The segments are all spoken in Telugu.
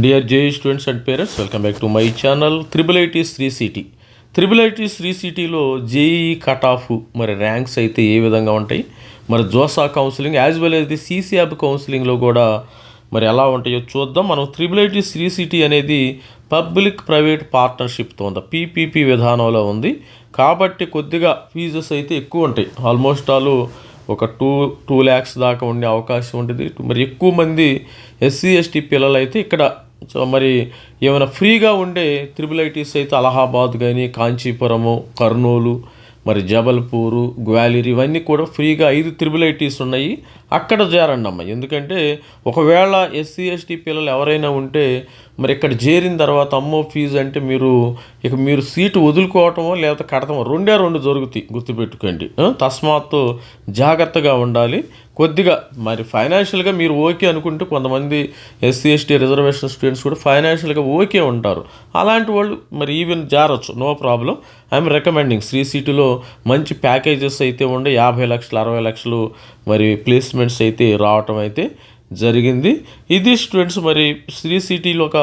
Dear JE students and parents, welcome back to my channel. IIIT 3CT. IIIT 3CTలో జేఈ కట్ ఆఫ్ మరి ర్యాంక్స్ అయితే ఏ విధంగా ఉంటాయి, మరి JoSAA counselling as well as the CSAB కౌన్సిలింగ్లో కూడా మరి ఎలా ఉంటాయో చూద్దాం. మనం IIIT 3CT అనేది పబ్లిక్ ప్రైవేట్ పార్ట్నర్షిప్తో ఉంది, పీపీపీ విధానంలో ఉంది కాబట్టి కొద్దిగా ఫీజెస్ అయితే ఎక్కువ ఉంటాయి. ఆల్మోస్ట్ ఆల్ ఒక 2 lakhs దాకా ఉండే అవకాశం ఉంటుంది. మరి ఎక్కువ మంది ఎస్సీ ఎస్టీ పిల్లలు అయితే ఇక్కడ మరి ఏమైనా ఫ్రీగా ఉండే IIITs అయితే అలహాబాద్ కానీ, కాంచీపురము, కర్నూలు, మరి జబల్పూరు, గ్వాలియర్ ఇవన్నీ కూడా ఫ్రీగా 5 IIITs ఉన్నాయి. అక్కడ చేరండి అమ్మ. ఎందుకంటే ఒకవేళ ఎస్సీ ఎస్టీ పిల్లలు ఎవరైనా ఉంటే మరి ఇక్కడ చేరిన తర్వాత అమ్మో ఫీజు అంటే మీరు సీటు వదులుకోవటమో లేకపోతే కడతామో రెండు జరుగుతాయి, గుర్తుపెట్టుకోండి. తస్మాత్తు జాగ్రత్తగా ఉండాలి. కొద్దిగా మరి ఫైనాన్షియల్గా మీరు ఓకే అనుకుంటే కొంతమంది ఎస్సీ ఎస్టీ రిజర్వేషన్ స్టూడెంట్స్ కూడా ఫైనాన్షియల్గా ఓకే ఉంటారు. అలాంటి వాళ్ళు మరి ఈవెన్ జారచ్చు, నో ప్రాబ్లం. ఐఎమ్ రికమెండింగ్ 3CTలో మంచి ప్యాకేజెస్ అయితే ఉండే 50 లక్షలు 60 లక్షలు మరి ప్లేస్మెంట్స్ అయితే రావటం అయితే జరిగింది. ఇది స్టూడెంట్స్ మరి 3CTలో ఒక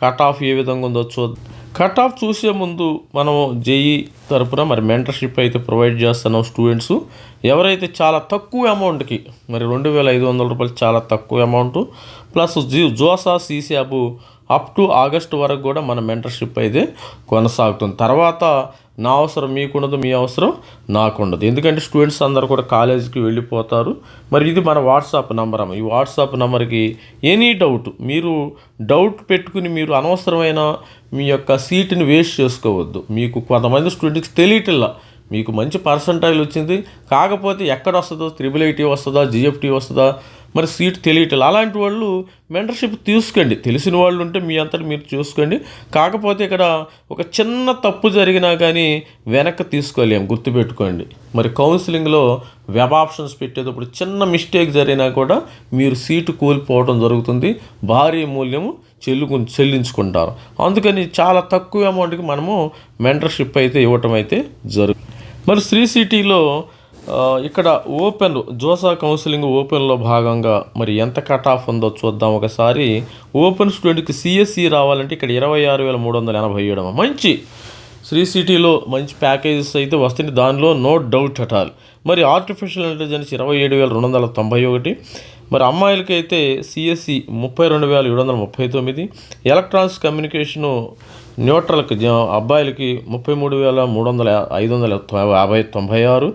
కట్ ఆఫ్ ఏ విధంగా ఉందో చూద్దాం. కట్ ఆఫ్ చూసే ముందు మనం జేఈ తరపున మరి మెంటర్షిప్ అయితే ప్రొవైడ్ చేస్తున్నాం. స్టూడెంట్స్ ఎవరైతే చాలా తక్కువ అమౌంట్కి మరి 2500 రూపాయలు చాలా తక్కువ amount plus JoSAA CSAB up to August వరకు కూడా మన మెంటర్షిప్ అయితే కొనసాగుతుంది. తర్వాత నా అవసరం మీకుండదు, మీ అవసరం నాకుండదు. ఎందుకంటే స్టూడెంట్స్ అందరూ కూడా కాలేజీకి వెళ్ళిపోతారు. మరి ఇది మన వాట్సాప్ నెంబర్ అమ్మ. ఈ వాట్సాప్ నెంబర్కి ఎనీ మీరు డౌట్ పెట్టుకుని మీరు అనవసరమైన మీ యొక్క సీట్ని వేస్ట్ చేసుకోవద్దు. మీకు కొంతమంది స్టూడెంట్స్కి తెలియటిల్లా మీకు మంచి పర్సంటైల్ వచ్చింది, కాకపోతే ఎక్కడ వస్తుందో IIIT వస్తుందా, GFT వస్తుందా, మరి సీట్ తెలియటం. అలాంటి వాళ్ళు మెంటర్షిప్ తీసుకోండి. తెలిసిన వాళ్ళు ఉంటే మీ అంతటి మీరు చూసుకోండి. కాకపోతే ఇక్కడ ఒక చిన్న తప్పు జరిగినా కానీ వెనక్కి తీసుకోలేము, గుర్తుపెట్టుకోండి. మరి కౌన్సిలింగ్లో వెబ్ ఆప్షన్స్ పెట్టేటప్పుడు చిన్న మిస్టేక్ జరిగినా కూడా మీరు సీటు కోల్పోవడం జరుగుతుంది, భారీ మూల్యము చెల్లించుకుంటారు. అందుకని చాలా తక్కువ అమౌంట్కి మనము మెంటర్షిప్ అయితే ఇవ్వటం అయితే జరుగుతుంది. మరి 3CTలో ఇక్కడ ఓపెన్ జోసా కౌన్సిలింగ్ ఓపెన్లో భాగంగా మరి ఎంత కట్ ఆఫ్ ఉందో చూద్దాం ఒకసారి. ఓపెన్ స్టూడెంట్కి సిఎస్సి రావాలంటే ఇక్కడ 26,387 మంచి 3CTలో మంచి ప్యాకేజెస్ అయితే వస్తుంది, దానిలో నో డౌట్ అట్ ఆల్. మరి ఆర్టిఫిషియల్ ఇంటెలిజెన్స్ 27,291. మరి అమ్మాయిలకి అయితే సిఎస్సి 32,739. ఎలక్ట్రానిక్స్ కమ్యూనికేషను న్యూట్రల్కి అబ్బాయిలకి 33,596.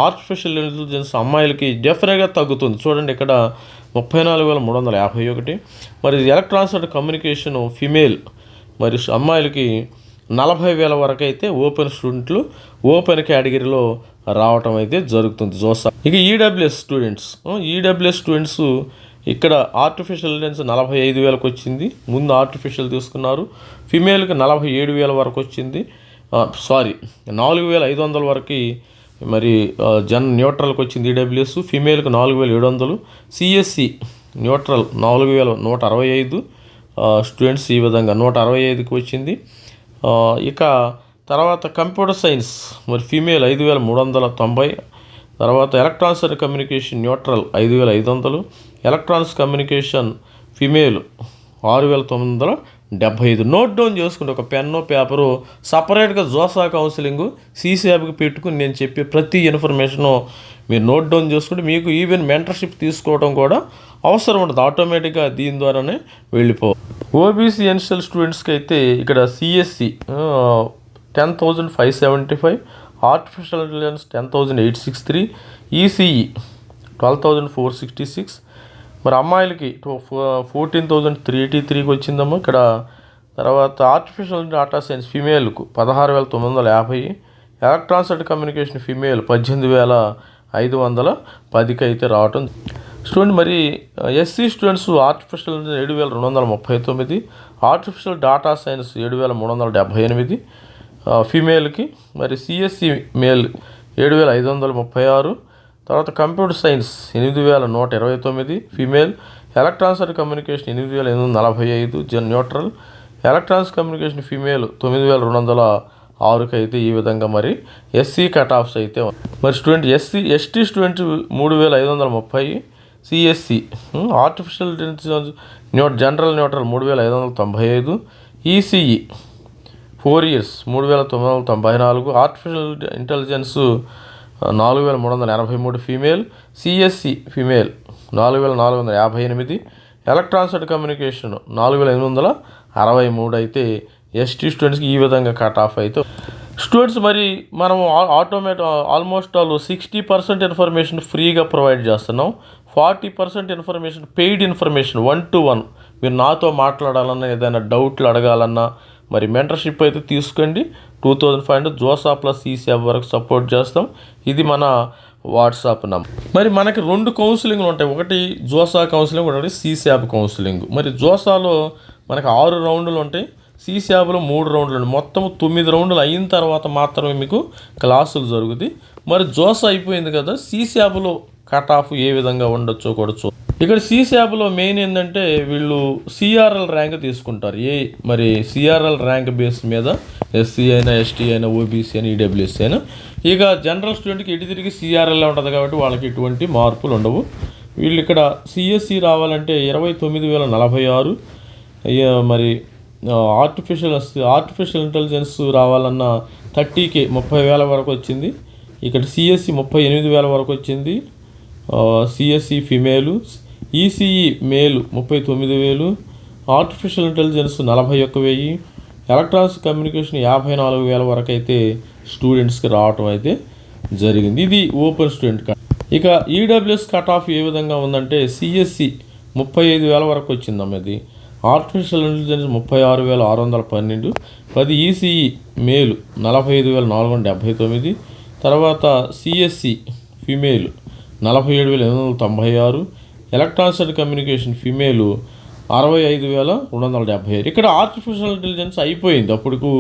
ఆర్టిఫిషియల్ ఇంటెలిజెన్స్ అమ్మాయిలకి డెఫినెట్గా తగ్గుతుంది. చూడండి ఇక్కడ 34,351. మరి ఎలక్ట్రానిక్స్ అండ్ కమ్యూనికేషన్ ఫిమేల్ మరి అమ్మాయిలకి 40,000 వరకు అయితే ఓపెన్ స్టూడెంట్లు ఓపెన్ కేటగిరీలో రావటం అయితే జరుగుతుంది జోసా. ఇక ఈడబ్ల్యూఎస్ స్టూడెంట్స్ ఇక్కడ ఆర్టిఫిషియల్ ఇంటెలిజెన్స్ 45,000కి వచ్చింది. ముందు ఆర్టిఫిషియల్ తీసుకున్నారు. ఫిమేల్కి 47,000 వరకు వచ్చింది. 4,500 వరకు మరి న్యూట్రల్కి వచ్చింది ఈడబ్ల్యూఎస్. ఫిమేల్కి 4,700. సిఎస్సి న్యూట్రల్ 4,165 స్టూడెంట్స్ ఈ విధంగా 165కి వచ్చింది. ఇక తర్వాత కంప్యూటర్ సైన్స్ మరి ఫీమేల్ 5,390. తర్వాత electronics and communication neutral 5,500. Electronics communication female 6,975. Note down చేసుకుంటే ఒక పెన్ను పేపరు సపరేట్గా జోసా కౌన్సిలింగ్ సిసియాబ్కి పెట్టుకుని నేను చెప్పే ప్రతి ఇన్ఫర్మేషను మీరు నోట్ డౌన్ చేసుకుంటే మీకు ఈవెన్ మెంటర్షిప్ తీసుకోవడం కూడా అవసరం ఉంటుంది, ఆటోమేటిక్గా దీని ద్వారానే వెళ్ళిపోవాలి. ఓబీసీ ఎన్షియల్ స్టూడెంట్స్కి అయితే ఇక్కడ సిఎస్సి 10,575. Artificial intelligence 10,863. ఈసీఈ 12,466. మరి అమ్మాయిలకి 14,383కి వచ్చిందమ్మా ఇక్కడ. తర్వాత ఆర్టిఫిషియల్ డేటా సైన్స్ ఫిమేల్కు 16,950. ఎలక్ట్రానిక్స్ అండ్ కమ్యూనికేషన్ ఫిమేల్ 18,510కి అయితే రావటం స్టూడెంట్. మరి SC students artificial 7,239. Artificial data science 7,378 ఫీమేల్కి. మరి సిఎస్సి మేల్ 7,536. తర్వాత computer science 8,129 female. Electronics and communication 8,845 neutral. Electronics communication female 9,206కి అయితే ఈ విధంగా మరి ఎస్సీ కట్ ఆఫ్స్ అయితే. మరి student ST student 3,530. CSE artificial intelligence general neutral 3595, ECE 4 years 3994, artificial intelligence 4383 female, CSC female 4458, electronics and communication 4863 అయితే ఎస్టీ స్టూడెంట్స్కి ఈ విధంగా కట్ ఆఫ్ అయితే స్టూడెంట్స్. మరి మనం ఆల్మోస్ట్ 60% ఇన్ఫర్మేషన్ ఫ్రీగా ప్రొవైడ్ చేస్తున్నాం. 40% ఇన్ఫర్మేషన్ పెయిడ్ ఇన్ఫర్మేషన్ 1-to-1 మీరు నాతో మాట్లాడాలన్నా ఏదైనా డౌట్లు అడగాలన్నా మరి మెంటర్షిప్ అయితే తీసుకోండి. 2500 జోసా ప్లస్ ఈసీఎఫ్ వరకు సపోర్ట్ చేస్తాం. ఇది మన వాట్సాప్ నంబర్. మరి మనకి 2 కౌన్సిలింగ్లు ఉంటాయి, ఒకటి జోసా కౌన్సిలింగ్, ఒకటి సీశాప్ కౌన్సిలింగ్. మరి జోసాలో మనకి 6 రౌండ్లు ఉంటాయి, సీశాప్లో 3 రౌండ్లు ఉంటాయి. మొత్తం 9 రౌండ్లు అయిన తర్వాత మాత్రమే మీకు క్లాసులు జరుగుతాయి. మరి జోసా అయిపోయింది కదా, సీశాప్లో కట్ ఆఫ్ ఏ విధంగా ఉండొచ్చో కూడా ఇక్కడ సీశాప్లో మెయిన్ ఏంటంటే వీళ్ళు సిఆర్ఎల్ ర్యాంక్ తీసుకుంటారు. మరి సిఆర్ఎల్ ర్యాంక్ బేస్ మీద ఎస్సీ అయినా, ఎస్టీ అయినా, ఓబీసీ అయినా, ఈడబ్ల్యూఎస్ అయినా. ఇక జనరల్ స్టూడెంట్కి ఎటు తిరిగి సిఆర్ఎల్ ఉంటుంది కాబట్టి వాళ్ళకి ఎటువంటి మార్పులు ఉండవు. వీళ్ళు ఇక్కడ సిఎస్సి రావాలంటే 29,046. మరి ఆర్టిఫిషియల్ ఇంటెలిజెన్స్ రావాలన్నా 30K 30,000 వరకు వచ్చింది. ఇక్కడ సిఎస్సి 38,000 వరకు వచ్చింది. సిఎస్సి ఫిమేలు, ఈసీఈ మేలు 39,000, ఆర్టిఫిషియల్ ఇంటెలిజెన్స్ 41,000, ఎలక్ట్రానిక్స్ కమ్యూనికేషన్ 54,000 వరకు అయితే స్టూడెంట్స్కి రావటం అయితే జరిగింది. ఇది ఓపెన్ స్టూడెంట్ కట్. ఇక ఈడబ్ల్యూఎస్ కట్ ఆఫ్ ఏ విధంగా ఉందంటే సిఎస్సి 35,000 వరకు వచ్చిందమ్మ. ఇది ఆర్టిఫిషియల్ ఇంటెలిజెన్స్ 36,612, 10 ఈసీఈ మేలు 45,479, తర్వాత CSC female 47,896, electronics and communication female 65,275. ఇక్కడ ఆర్టిఫిషియల్ ఇంటెలిజెన్స్ అయిపోయింది అప్పటికు.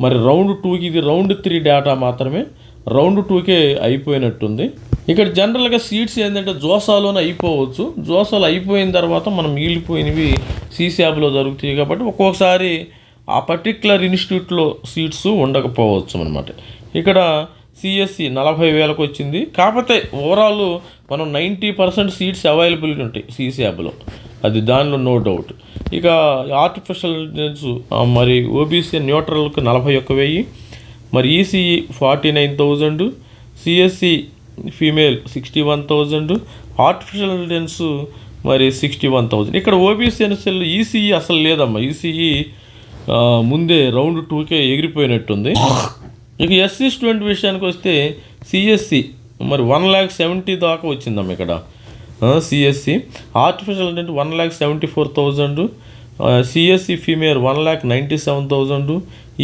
మరి రౌండ్ 2కి, ఇది రౌండ్ 3 డేటా మాత్రమే, రౌండ్ 2కే అయిపోయినట్టుంది. ఇక్కడ జనరల్గా సీట్స్ ఏంటంటే జోసాలోనే అయిపోవచ్చు. జోసాలు అయిపోయిన తర్వాత మనం మిగిలిపోయినవి సీశాప్లో జరుగుతాయి కాబట్టి ఒక్కొక్కసారి ఆ పర్టిక్యులర్ ఇన్స్టిట్యూట్లో సీట్స్ ఉండకపోవచ్చు అనమాట. ఇక్కడ సిఎస్సి 40,000కు వచ్చింది. కాకపోతే ఓవరాల్ మనం 90% సీట్స్ అవైలబిలిటీ ఉంటాయి సీశాప్లో, అది దానిలో నో డౌట్. ఇక ఆర్టిఫిషియల్ ఇంటెలిజెన్స్ మరి ఓబీసీ న్యూట్రల్కి 41,000, మరి ECE 49,000, CSC female 61,000, artificial intelligence మరి 61,000. ఇక్కడ ఓబీసీ ఎన్ఎస్ఎల్ ఈసీఈ అసలు లేదమ్మా. ఈసీఈ ముందే రౌండ్ 2కే ఎగిరిపోయినట్టుంది. ఇక ఎస్సీ స్టూడెంట్ విషయానికి వస్తే సిఎస్సి మరి 1,70,000 దాకా వచ్చిందమ్మ ఇక్కడ. CSC artificial intelligence 1,74,000, CSC female 1,97,000,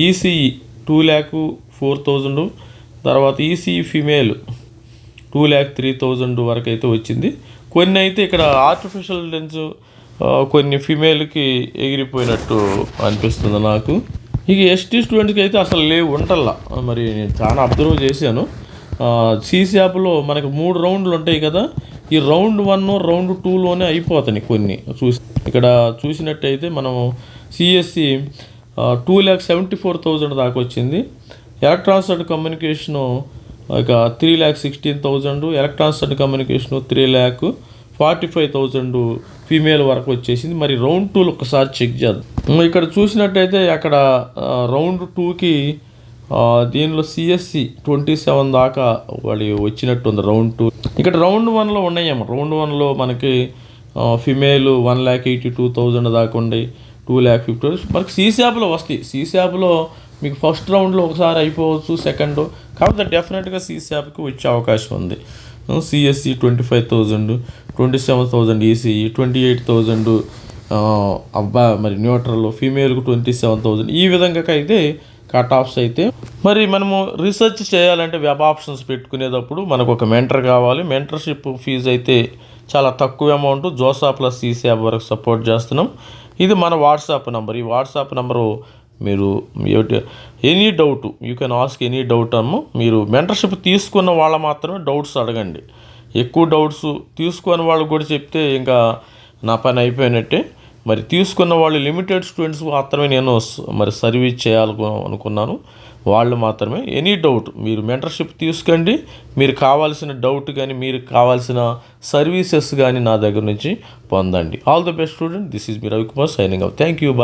ECE 2,04,000, తర్వాత ఈసీఈ ఫీమేల్ 2,03,000 వరకు అయితే వచ్చింది. కొన్ని అయితే ఇక్కడ ఆర్టిఫిషియల్ ఇంటెలిజెన్స్ కొన్ని ఫీమేల్కి ఎగిరిపోయినట్టు అనిపిస్తుంది నాకు. ఇక ఎస్టీ స్టూడెంట్స్కి అయితే అసలు లేవు ఉంటల్లా. మరి నేను చాలా అబ్జర్వ్ చేశాను. సీశాప్లో మనకి 3 రౌండ్లు ఉంటాయి కదా, ఈ రౌండ్ 1, రౌండ్ 2లోనే అయిపోతాయి కొన్ని. ఇక్కడ చూసినట్టయితే మనం సిఎస్సి 2,74,000 దాకా వచ్చింది. ఎలక్ట్రానిక్స్ అండ్ కమ్యూనికేషను ఇక 3,16,000, ఎలక్ట్రానిక్స్ అండ్ కమ్యూనికేషను 3,45,000 ఫీమేల్ వరకు వచ్చేసింది. మరి రౌండ్ 2 ఒకసారి చెక్ చేద్దాం. ఇక్కడ చూసినట్టయితే అక్కడ రౌండ్ 2కి దీనిలో సిఎస్సి 27 దాకా వాళ్ళు వచ్చినట్టుంది రౌండ్ 2. ఇక్కడ రౌండ్ 1లో ఉన్నాయేమో. రౌండ్ 1లో మనకి ఫిమేల్ 1,82,000 దాకా ఉన్నాయి, 2,50,000 మనకి సీశాప్లో వస్తాయి. సీశాప్లో మీకు ఫస్ట్ రౌండ్లో ఒకసారి అయిపోవచ్చు, సెకండ్. కాకపోతే డెఫినెట్గా సీశాప్కి వచ్చే అవకాశం ఉంది. సిఎస్సి 25,000, 27,000 ఈసీఈ, 28,000 మరి న్యూట్రల్ ఫీమేల్కు 27,000. ఈ విధంగా అయితే కట్ ఆఫ్స్ అయితే. మరి మనము రీసెర్చ్ చేయాలంటే వెబ్ ఆప్షన్స్ పెట్టుకునేటప్పుడు మనకు ఒక మెంటర్ కావాలి. మెంటర్షిప్ ఫీజు అయితే చాలా తక్కువ అమౌంట్, జోసా ప్లస్ ఈసీఎఫ్ వరకు సపోర్ట్ చేస్తున్నాం. ఇది మన వాట్సాప్ నెంబర్. ఈ వాట్సాప్ నెంబరు మీరు any doubt you can ask any doubt అమ్మ. మీరు మెంటర్షిప్ తీసుకున్న వాళ్ళ మాత్రమే డౌట్స్ అడగండి. ఎక్కువ డౌట్స్ తీసుకుని వాళ్ళు కూడా చెప్తే ఇంకా నా పని అయిపోయినట్టే. మరి తీసుకున్న వాళ్ళు లిమిటెడ్ స్టూడెంట్స్ మాత్రమే నేను మరి సర్వీస్ అనుకున్నాను. వాళ్ళు మాత్రమే. ఎనీ డౌట్ మీరు మెంటర్షిప్ తీసుకోండి. మీరు కావాల్సిన డౌట్ కానీ మీరు కావాల్సిన సర్వీసెస్ కానీ నా దగ్గర నుంచి పొందండి. All the best student. This is me Ravikumar signing out. Thank you. Bye.